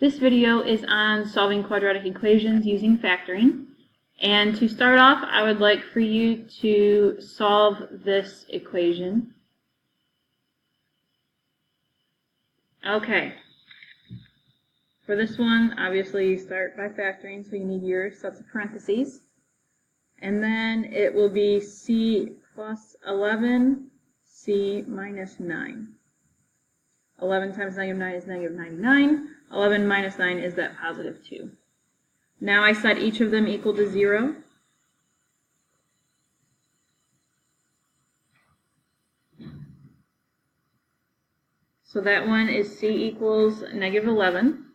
This video is on solving quadratic equations using factoring. And to start off, I would like for you to solve this equation. Okay. For this one, obviously you start by factoring, so you need your sets of parentheses. And then it will be c plus 11, c minus 9. 11 times negative 9 is negative 99. 11 minus 9 is that positive 2. Now I set each of them equal to 0. So that one is c equals negative 11.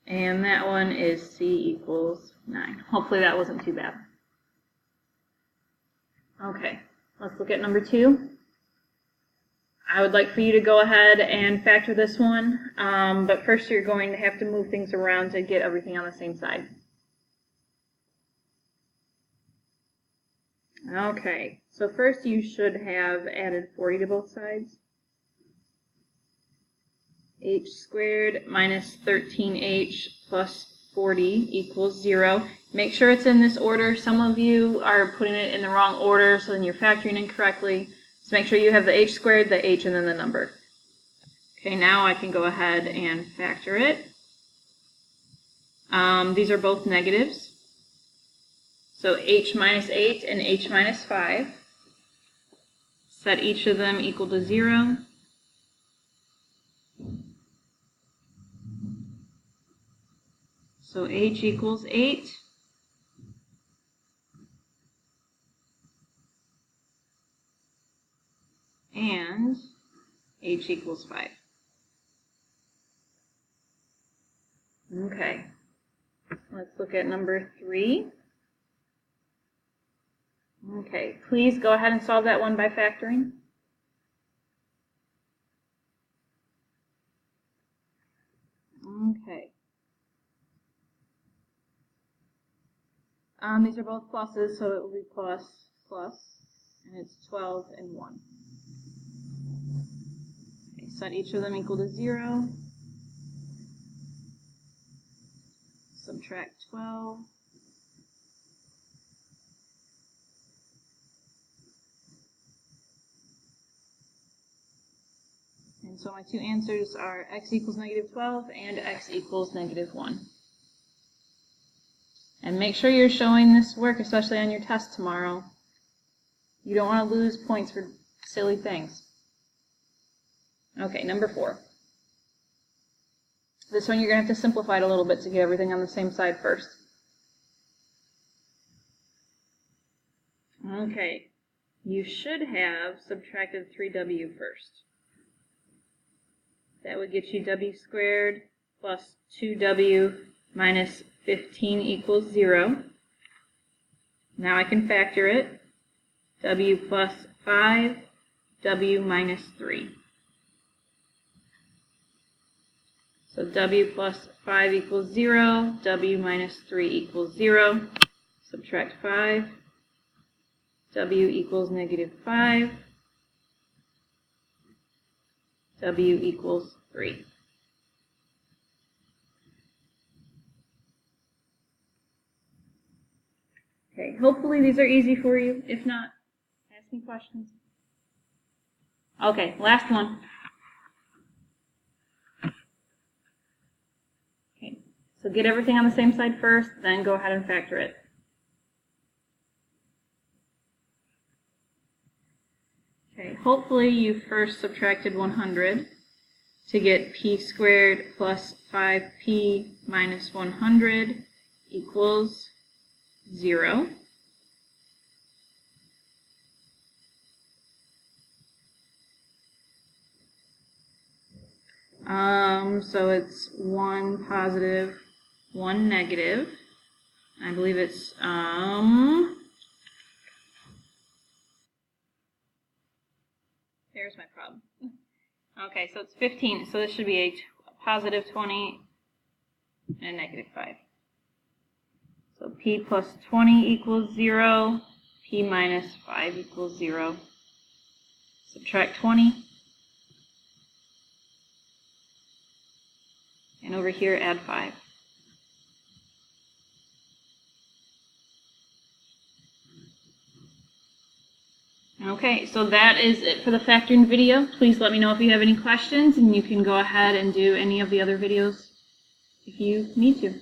And that one is c equals 9. Hopefully that wasn't too bad. Okay, let's look at number 2. I would like for you to go ahead and factor this one, but first you're going to have to move things around to get everything on the same side. Okay, so first you should have added 40 to both sides. H squared minus 13h plus 40 equals 0. Make sure it's in this order. Some of you are putting it in the wrong order, so then you're factoring incorrectly. So make sure you have the h squared, the h, and then the number. Okay, now I can go ahead and factor it. These are both negatives. So h minus 8 and h minus 5. Set each of them equal to 0. So h equals 8. And h equals 5. Okay, let's look at number 3. Okay, please go ahead and solve that one by factoring. Okay. These are both pluses, so it will be plus, plus, and it's 12 and 1. Okay, set each of them equal to 0. Subtract 12. And so my two answers are x equals negative 12 and x equals negative 1. And make sure you're showing this work, especially on your test tomorrow. You don't want to lose points for silly things. Okay, number 4. This one you're going to have to simplify it a little bit to get everything on the same side first. Okay, you should have subtracted 3w first. That would get you w squared plus 2w minus 15 equals 0. Now I can factor it. W plus 5, w minus 3. So w plus 5 equals 0, w minus 3 equals 0. Subtract 5. W equals negative 5. W equals 3. Okay, hopefully these are easy for you. If not, ask me questions. Okay, last one. Okay, so get everything on the same side first, then go ahead and factor it. Okay, hopefully you first subtracted 100 to get p squared plus 5p minus 100 equals 0. So it's 1 positive, 1 negative. I believe it's, there's my problem. Okay, so it's 15, so this should be a positive 20 and a negative 5. So p plus 20 equals 0, p minus 5 equals 0. Subtract 20. and over here add 5. Okay, so that is it for the factoring video. Please let me know if you have any questions, and you can go ahead and do any of the other videos if you need to.